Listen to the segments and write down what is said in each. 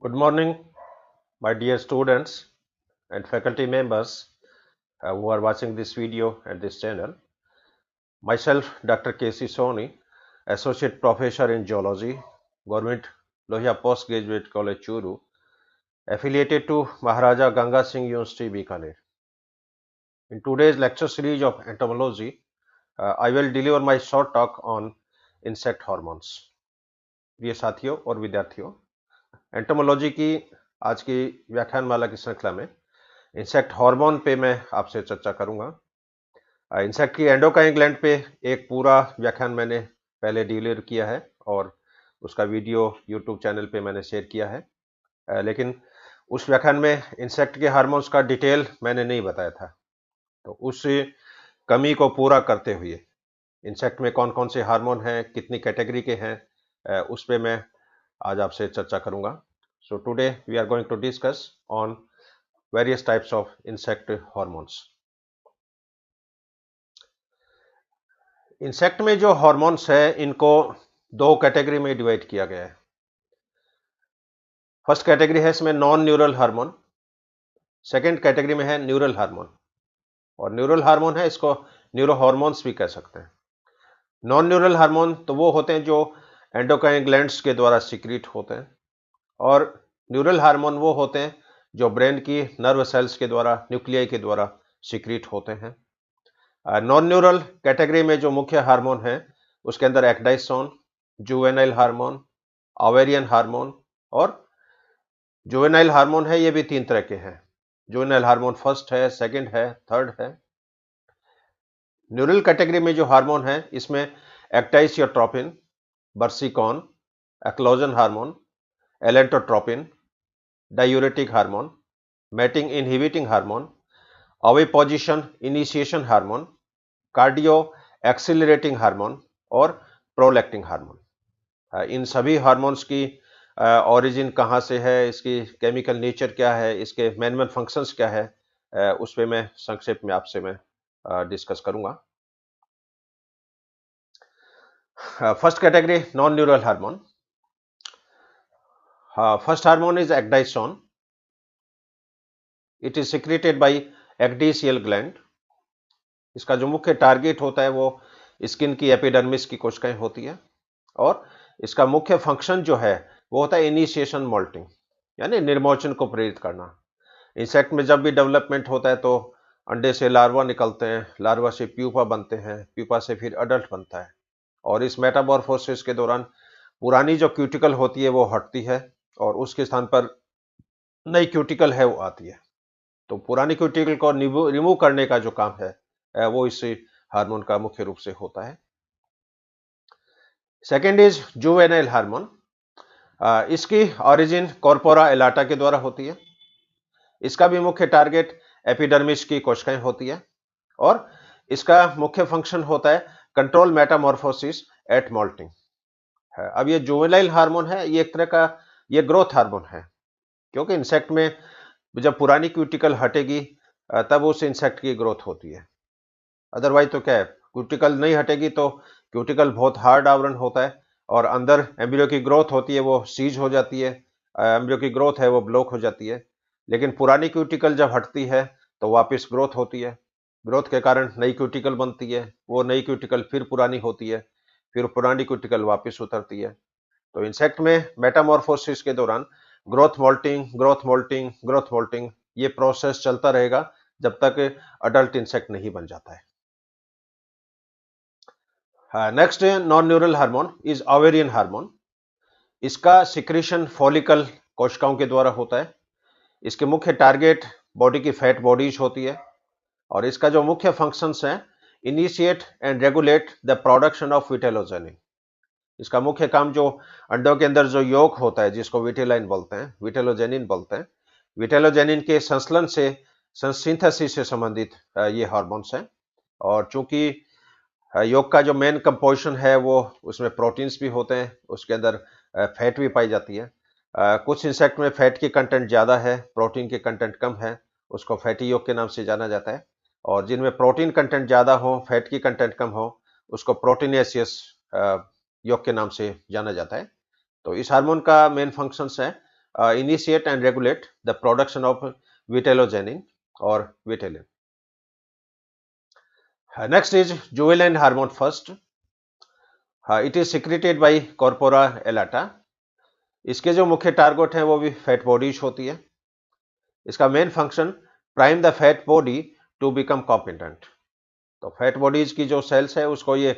Good morning, my dear students and faculty members who are watching this video at this channel. Myself, Dr. K.C. Soni, Associate Professor in Geology, Government Lohia Postgraduate College, Churu, affiliated to Maharaja Ganga Singh University, Bikaner. In today's lecture series of entomology, I will deliver my short talk on insect hormones. प्रिय साथियों और विद्यार्थियों, entomology की आज की व्याख्यानमाला की श्रृंखला में इंसेक्ट हार्मोन पे मैं आपसे चर्चा करूंगा। इंसेक्ट की एंडोक्राइन ग्लैंड पे एक पूरा व्याख्यान मैंने पहले डिलीवर किया है और उसका वीडियो यूट्यूब चैनल पे मैंने शेयर किया है। लेकिन उस व्याख्यान में इंसेक्ट के हार्मोन्स का डिटेल मैंने नहीं बताया था, तो उस कमी को पूरा करते हुए इंसेक्ट में कौन कौन से हार्मोन हैं, कितनी कैटेगरी के हैं, उस पे मैं आज आपसे चर्चा करूंगा। So today we are going to discuss on various types of insect hormones. Insect में जो हार्मोन्स है इनको दो कैटेगरी में डिवाइड किया गया है। फर्स्ट कैटेगरी है इसमें non neural hormone, second category में है न्यूरल हार्मोन। और न्यूरल हार्मोन है, इसको न्यूरो हार्मोन्स भी कह सकते हैं। नॉन न्यूरल हार्मोन तो वो होते हैं जो एंडोक्राइन ग्लैंड्स के द्वारा सीक्रेट होते हैं, और न्यूरल हार्मोन वो होते हैं जो ब्रेन की नर्व सेल्स के द्वारा, न्यूक्लियाई के द्वारा सीक्रेट होते हैं। नॉन न्यूरल कैटेगरी में जो मुख्य हार्मोन है उसके अंदर ecdysone, juvenile hormone, ovarian hormone और जुवेनाइल हार्मोन है। ये भी तीन तरह के हैं। जुवेनाइल हार्मोन फर्स्ट है, सेकंड है, थर्ड है। न्यूरल कैटेगरी में जो हार्मोन है इसमें ecdysiotropin, bursicon, eclosion hormone, allatotropin, diuretic hormone, mating inhibiting hormone, oviposition initiation hormone, cardio accelerating hormone और प्रोलैक्टिन हार्मोन। इन सभी हार्मोन्स की ओरिजिन कहाँ से है, इसकी केमिकल नेचर क्या है, इसके मेन फंक्शंस क्या है, उस पर मैं संक्षेप में आपसे मैं डिस्कस करूंगा। First category non neural hormone. First hormone is ecdysone. It is secreted by ecdysial gland. इसका जो मुख्य टारगेट होता है वो स्किन की एपिडर्मिस की कोशिकाएं होती है, और इसका मुख्य फंक्शन जो है वो होता है इनिशिएशन मोल्टिंग, यानी निर्मोचन को प्रेरित करना। इंसेक्ट में जब भी डेवलपमेंट होता है तो अंडे से लार्वा निकलते हैं, लार्वा से प्यूपा बनते हैं, प्यूपा से फिर अडल्ट बनता है, और इस मेटामॉर्फोसिस के दौरान पुरानी जो क्यूटिकल होती है वो हटती है और उसके स्थान पर नई क्यूटिकल है वो आती है। तो पुरानी क्यूटिकल को रिमूव करने का जो काम है वो इस हार्मोन का मुख्य रूप से होता है। Second is juvenile hormone. इसकी ओरिजिन कॉर्पोरा एलाटा के द्वारा होती है। इसका भी मुख्य टारगेट एपिडर्मिस की कोशिकाएं होती है, और इसका मुख्य फंक्शन होता है कंट्रोल मेटामॉर्फोसिस एट मोल्टिंग। अब ये जुवेनाइल हार्मोन है, ये एक तरह का ये ग्रोथ हार्मोन है, क्योंकि इंसेक्ट में जब पुरानी क्यूटिकल हटेगी तब उस इंसेक्ट की ग्रोथ होती है। अदरवाइज तो क्या है, क्यूटिकल नहीं हटेगी तो क्यूटिकल बहुत हार्ड आवरण होता है और अंदर एम्ब्रियो की ग्रोथ होती है वो सीज हो जाती है, एम्ब्रियो की ग्रोथ है वो ब्लॉक हो जाती है। लेकिन पुरानी क्यूटिकल जब हटती है तो वापस ग्रोथ होती है, ग्रोथ के कारण नई क्यूटिकल बनती है, वो नई क्यूटिकल फिर पुरानी होती है, फिर पुरानी क्यूटिकल वापस उतरती है। तो इंसेक्ट में मेटामॉर्फोसिस के दौरान growth moulting, growth moulting, growth moulting, ये प्रोसेस चलता रहेगा जब तक अडल्ट इंसेक्ट नहीं बन जाता है। Next non neural hormone is ovarian hormone. इसका सिक्रीशन फॉलिकल कोशिकाओं के द्वारा होता है। इसके मुख्य टारगेट बॉडी की फैट बॉडीज होती है, और इसका जो मुख्य फंक्शंस हैं initiate and regulate the production of vitellogenin. इसका मुख्य काम जो अंडों के अंदर जो यौक होता है जिसको विटेलाइन बोलते हैं, विटेलोजेनिन बोलते हैं, विटेलोजेनिन के संश्लेषण से सिंथेसिस से संबंधित ये हार्मोन्स हैं। और चूंकि योग का जो मेन कंपोजिशन है वो उसमें प्रोटीन्स भी होते हैं, उसके अंदर फैट भी पाई जाती है। कुछ इंसेक्ट में फैट की कंटेंट ज़्यादा है, प्रोटीन की कंटेंट कम है, उसको फैटी योग के नाम से जाना जाता है। और जिनमें प्रोटीन कंटेंट ज़्यादा हो, फैट की कंटेंट कम हो, उसको प्रोटीनेशियस योग के नाम से जाना जाता है। तो इस हार्मोन का मेन फंक्शंस है initiate and regulate the production of vitellogenin or vitelline. Next is juvenile hormone first. It is secreted by corpora elata. इसके जो मुख्य टारगेट हैं वो भी फैट बॉडीज होती है. इसका main function prime the fat body to become competent. तो फैट बॉडीज की जो सेल्स है उसको ये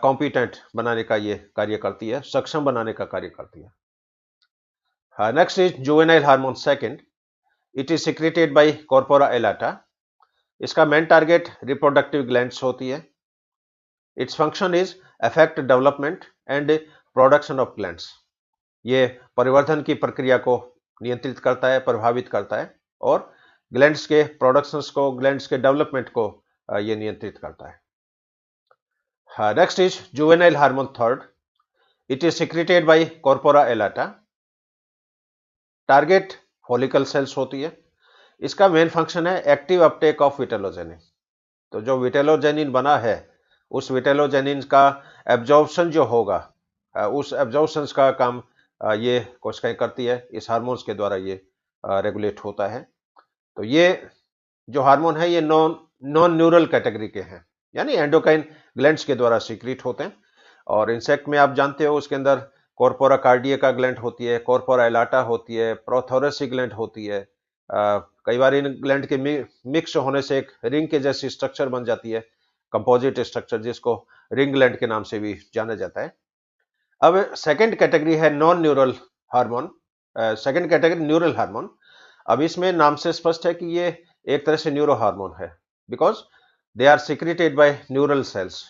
कॉम्पिटेंट बनाने का ये कार्य करती है, सक्षम बनाने का कार्य करती है. Next is juvenile hormone second. It is secreted by corpora allata. इसका मेन टारगेट रिप्रोडक्टिव ग्लैंड्स होती है. Its function is affect development and production of glands. ये परिवर्धन की प्रक्रिया को नियंत्रित करता है, प्रभावित करता है और ग्लैंड्स के प्रोडक्शंस को, ग्लैंड्स के डेवलपमेंट को ये नियंत्रित करता है. Next is juvenile hormone third. It is secreted by corpora allata. Target follicle cells होती है. इसका मेन फंक्शन है एक्टिव अपटेक ऑफ विटेलोजेनिन. तो जो विटेलोजेनिन बना है उस विटेलोजेनिन का एब्जॉर्प्शन जो होगा, उस एब्जॉर्प्शन का काम ये कोशिकाएं करती है. इस हार्मोन्स के द्वारा ये रेगुलेट होता है. तो ये जो हार्मोन है ये नॉन न्यूरल कैटेगरी के हैं, यानी एंडोक्राइन ग्लैंड्स के द्वारा सीक्रेट होते हैं. और इंसेक्ट में आप जानते हो उसके अंदर कॉर्पोरा कार्डियका ग्लैंड होती है, कॉर्पोरा एलाटा होती है, प्रोथोरेसिक ग्लैंड होती है. कई बार इन ग्लैंड के मिक्स होने से एक रिंग के जैसी स्ट्रक्चर बन जाती है, कंपोजिट स्ट्रक्चर, जिसको रिंग ग्लैंड के नाम से भी जाना जाता है. अब सेकंड कैटेगरी है non neural hormone. Second category neural hormone. अब इसमें नाम से स्पष्ट है कि ये एक तरह से न्यूरो हार्मोन है, because they are secreted by neural cells.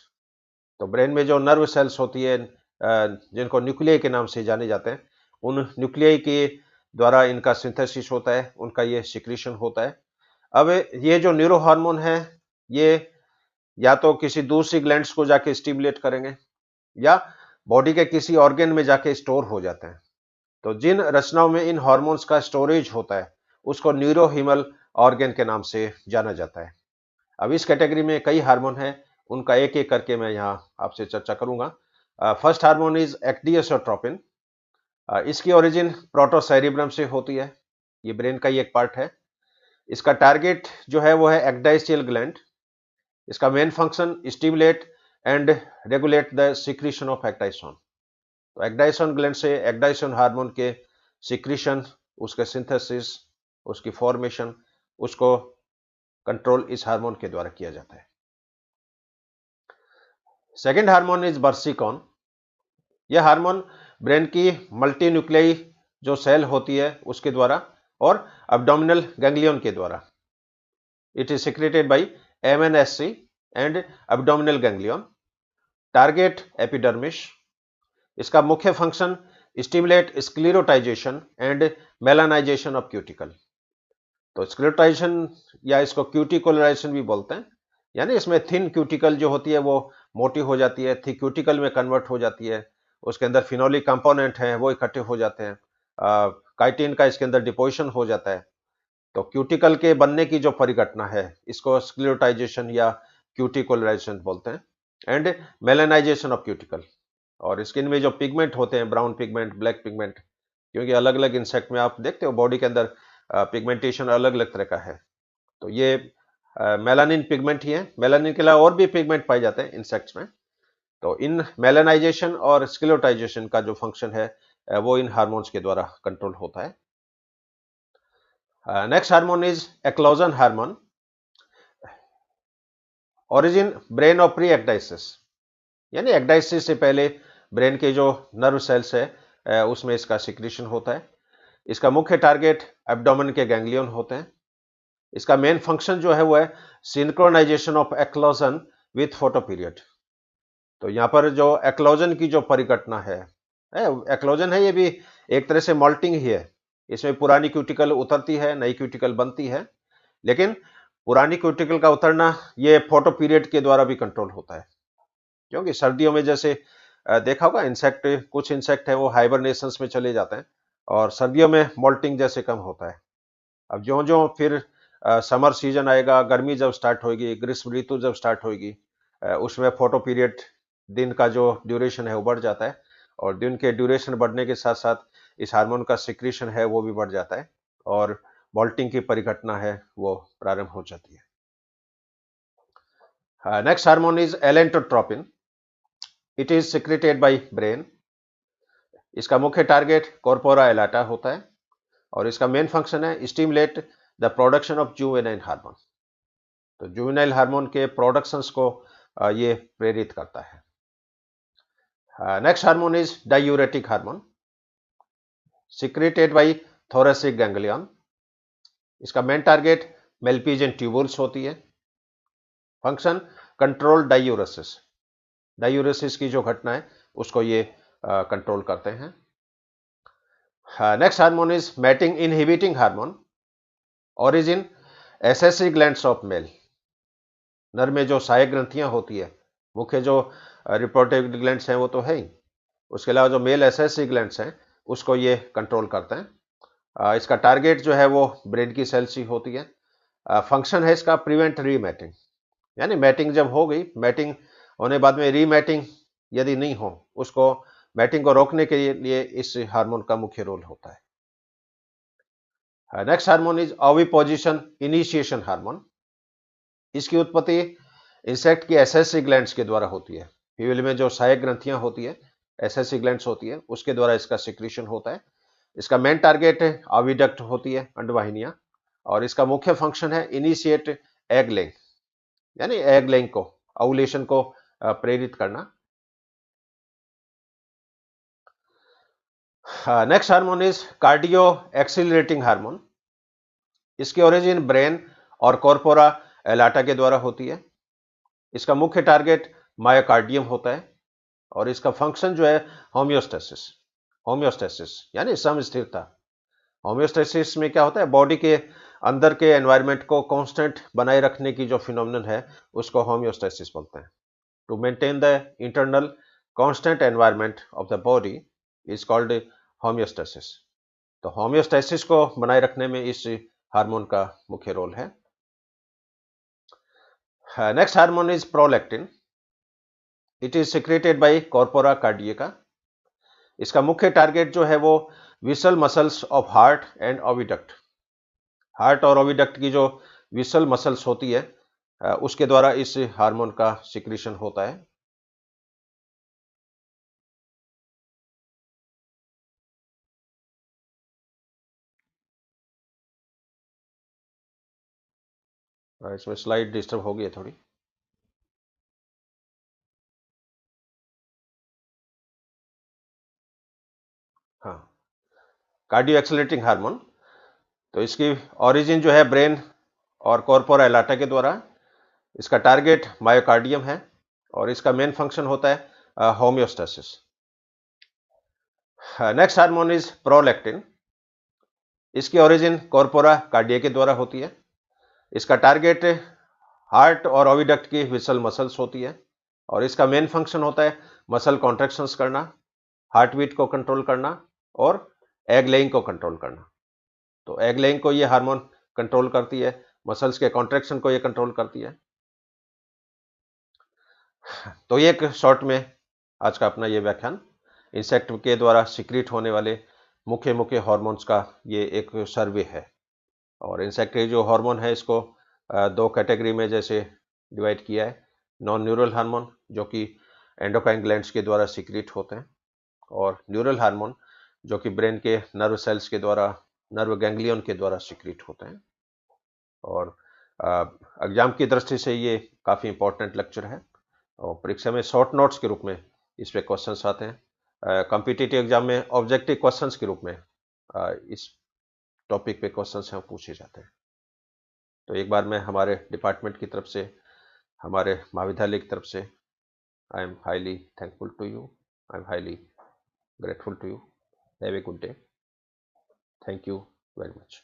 तो ब्रेन में जो नर्व सेल्स होती है, जिनको न्यूक्लियाई के नाम से जाने जाते हैं, उन न्यूक्लियाई के द्वारा इनका सिंथेसिस होता है, उनका ये सिक्रीशन होता है. अब ये जो न्यूरो हार्मोन है ये या तो किसी दूसरी ग्लैंड्स को जाके स्टिमुलेट करेंगे या बॉडी के किसी ऑर्गन में जाके स्टोर हो जाते हैं. तो जिन रचनाओं में इन हार्मोन्स का स्टोरेज होता है उसको न्यूरोहीमल ऑर्गन के नाम से जाना जाता है. अब इस कैटेगरी में कई हार्मोन हैं, उनका एक एक करके मैं यहाँ आपसे चर्चा करूंगा. First hormone is ecdysiotropin. इसकी ओरिजिन प्रोटोसेरिब्रम से होती है. ये ब्रेन का ही एक पार्ट है. इसका टारगेट जो है वो है एक्डाइसियल ग्लैंड. इसका main function stimulate and regulate the secretion of ecdysone. तो एक्डाइसोन ग्लैंड से एक्डाइसोन हार्मोन के सिक्रीशन, उसके सिंथेसिस, उसकी फॉर्मेशन, उसको कंट्रोल इस हार्मोन के द्वारा किया जाता है. Second hormone is bursicon. यह हार्मोन ब्रेन की मल्टी न्यूक्लियाई जो सेल होती है उसके द्वारा और अब्डोमिनल गैंग्लियन के द्वारा. It is secreted by MNSC and abdominal ganglion. Target epidermis. इसका मुख्य function stimulate sclerotization and melanization of cuticle. तो स्क्लेरोटाइजेशन या इसको क्यूटिकुलराइजेशन भी बोलते हैं, यानी इसमें थिन क्यूटिकल जो होती है वो मोटी हो जाती है, थिक क्यूटिकल में कन्वर्ट हो जाती है. उसके अंदर फिनोलिक कंपोनेंट हैं वो इकट्ठे हो जाते हैं. काइटिन का इसके अंदर डिपोजिशन हो जाता है. तो क्यूटिकल के बनने की जो परिघटना है इसको स्क्लेरोटाइजेशन या क्यूटिकुलराइजेशन बोलते हैं. And melanization of cuticle. और स्किन में जो पिगमेंट होते हैं, ब्राउन पिगमेंट, ब्लैक पिगमेंट, क्योंकि अलग अलग इंसेक्ट में आप देखते हो बॉडी के अंदर पिगमेंटेशन अलग अलग तरह का है. तो ये मेलानिन पिगमेंट ही है. मेलानिन के अलावा और भी पिगमेंट पाए जाते हैं इंसेक्ट्स में. तो इन मेलानाइजेशन और स्क्लेरोटाइजेशन का जो फंक्शन है वो इन हार्मोन्स के द्वारा कंट्रोल होता है. Next hormone is eclosion hormone. Origin brain of pre ecdysis, यानी एक्डाइसिस से पहले ब्रेन के जो नर्व सेल्स है उसमें इसका सिक्रीशन होता है. इसका मुख्य टारगेट एब्डोमेन के गैंग्लियन होते हैं. इसका मेन फंक्शन जो है वो है सिंक्रोनाइजेशन ऑफ एक्लोजन विथ फोटोपीरियड. तो यहाँ पर जो एक्लोजन की जो परिघटना है, एक्लोजन है ये भी एक तरह से मॉल्टिंग ही है. इसमें पुरानी क्यूटिकल उतरती है, नई क्यूटिकल बनती है, लेकिन पुरानी क्यूटिकल का उतरना ये फोटो पीरियड के द्वारा भी कंट्रोल होता है. क्योंकि सर्दियों में जैसे देखा होगा इंसेक्ट, कुछ इंसेक्ट है वो हाइबरनेशंस में चले जाते हैं और सर्दियों में मोल्टिंग जैसे कम होता है. अब ज्यो ज्यो फिर समर सीजन आएगा, गर्मी जब स्टार्ट होगी, ग्रीष्म ऋतु जब स्टार्ट होगी, उसमें फोटो पीरियड दिन का जो ड्यूरेशन है वो बढ़ जाता है और दिन के ड्यूरेशन बढ़ने के साथ साथ इस हार्मोन का सिक्रीशन है वो भी बढ़ जाता है और मॉल्टिंग की परिघटना है वो प्रारंभ हो जाती है। Next hormone is allatotropin. It is secreted by brain. इसका मुख्य टारगेट कॉर्पोरा एलाटा होता है और इसका मेन फंक्शन है stimulate the production of juvenile hormone. तो जुवेनाइल हार्मोन के प्रोडक्शंस को ये प्रेरित करता है। Next hormone is diuretic hormone secreted by thoracic ganglion. इसका मेन टारगेट मेल्पिजियन ट्यूबुल्स होती है। Function control diuresis. डायूरेसिस की जो घटना है उसको ये कंट्रोल करते हैं। Next hormone is mating inhibiting hormone. Origin एसेसी ग्लैंड्स ऑफ मेल। नर में जो सहायक ग्रंथियां होती है, मुख्य जो रिप्रोडक्टिव ग्लैंड्स हैं वो तो है ही, उसके अलावा जो मेल एसेसी ग्लैंड्स हैं उसको ये कंट्रोल करते हैं। इसका टारगेट जो है वो ब्रेन की सेल्स ही होती है। फंक्शन है इसका प्रिवेंट रीमैटिंग, यानी मैटिंग जब हो गई, मैटिंग होने बाद में रीमैटिंग यदि नहीं हो, उसको मैटिंग को रोकने के लिए इस हार्मोन का मुख्य रोल होता है। Next hormone is oviposition initiation hormone. इसकी उत्पत्ति इंसेक्ट की एसेसी ग्लैंड्स के द्वारा होती है। फीमेल में जो सहायक ग्रंथियां होती है, एसेसी ग्लैंड्स होती है, उसके द्वारा इसका सिक्रीशन होता है। इसका मेन टारगेट है ऑविडक्ट होती है, अंडवाहिनियां, और इसका मुख्य फंक्शन है इनिशिएट एग लेइंग, यानी एग लेइंग को, ओवुलेशन को प्रेरित करना। Next hormone is cardio accelerating hormone. इसकी ओरिजिन ब्रेन और कॉर्पोरा एलाटा के द्वारा होती है। इसका मुख्य टारगेट मायोकार्डियम होता है और इसका फंक्शन जो है होम्योस्टेसिस। होम्योस्टेसिस यानी समस्थिरता। होम्योस्टेसिस में क्या होता है, बॉडी के अंदर के एनवायरनमेंट को कांस्टेंट बनाए रखने की जो फिनोमिनन है उसको होम्योस्टेसिस बोलते हैं। To maintain the internal constant environment of the body is called homeostasis. तो होम्योस्टेसिस को बनाए रखने में इस हार्मोन का मुख्य रोल है। Next hormone is prolactin. It is secreted by corpora cardiaca. इसका मुख्य टारगेट जो है वो visceral muscles of heart and oviduct. Heart और ओविडक्ट की जो विसल मसल्स होती है उसके द्वारा इस हार्मोन का सिक्रीशन होता है। इसमें स्लाइड डिस्टर्ब हो गई है थोड़ी। हाँ, कार्डियो एक्सेलरेटिंग हार्मोन, तो इसकी ओरिजिन जो है ब्रेन और कॉर्पोरा एलाटा के द्वारा। इसका टारगेट मायोकार्डियम है और इसका मेन फंक्शन होता है homeostasis. Next hormone is prolactin. इसकी ओरिजिन कॉर्पोरा कार्डिया के द्वारा होती है। इसका टारगेट हार्ट और ओविडक्ट की विसल मसल्स होती है और इसका मेन फंक्शन होता है मसल कॉन्ट्रैक्शंस करना, हार्ट बीट को कंट्रोल करना और एग लेइंग को कंट्रोल करना। तो एग लेइंग को ये हार्मोन कंट्रोल करती है, मसल्स के कॉन्ट्रैक्शन को ये कंट्रोल करती है। तो ये एक शॉर्ट में आज का अपना ये व्याख्यान इंसेक्ट के द्वारा सिक्रीट होने वाले मुख्य मुख्य हार्मोन्स का ये एक सर्वे है। और इंसेक्ट के जो हार्मोन है इसको दो कैटेगरी में जैसे डिवाइड किया है। नॉन न्यूरल हार्मोन जो कि एंडोक्राइन ग्लैंड्स के द्वारा सिक्रीट होते हैं, और न्यूरल हार्मोन जो कि ब्रेन के नर्व सेल्स के द्वारा, नर्व गैंग्लियन के द्वारा सिक्रीट होते हैं। और एग्जाम की दृष्टि से ये काफ़ी इंपॉर्टेंट लेक्चर है और परीक्षा में शॉर्ट नोट्स के रूप में इस पे क्वेश्चंस आते हैं। कॉम्पिटिटिव एग्जाम में ऑब्जेक्टिव क्वेश्चंस के रूप में इस टॉपिक पे क्वेश्चंस हैं पूछे जाते हैं। तो एक बार मैं हमारे डिपार्टमेंट की तरफ से, हमारे महाविद्यालय की तरफ से I am highly thankful to you, I am highly grateful to you. Have a good day. Thank you very much.